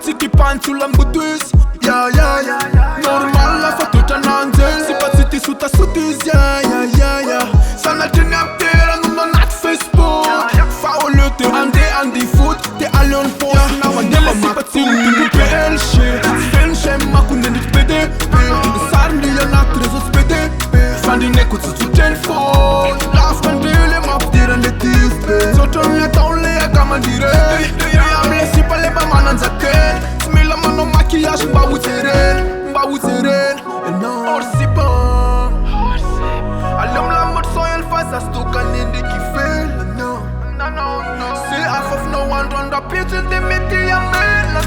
Tiki panțul la mbăduiz, normal la fătuta n-anzel si pațiti suta sutis, Sana tine aptera nu nonat Facebook Faulute andi food te alion post Now I never si pațiti tu pe el shit Spen shemma cu nenit PDP Sar milionat rezos PDP Fan din necu ți-ți telefon Laf candile mă aptiran de tispe Soton le taule a gama direct Am lesi pe leba mana nzaken Smila mano maquillage mba uțeren Orsi bom Alum la măr soiel fața stuca nindi kifel See half of no one run the pitch and they make the amela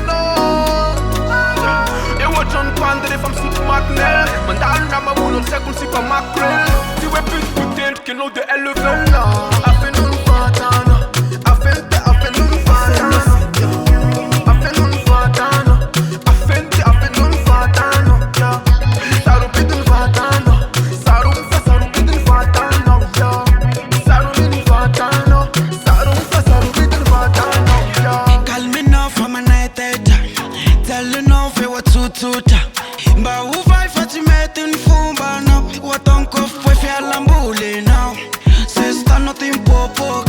E watch on pandere fam sut magnel Mandal na ma unul secul si pa makrel Ti we pit putent que no de elevela Afen un fatana Afen un fatana Afen un fatana Afen un fatana Saru pidin fatana Saru pidin fatana Saru pidin fatana Saru pidin fatana Calme no fa maneteta Tell no fe wa tututa Ba u vai fati metin fumba no Waton kof pwe fi alambule now Se sta notin popo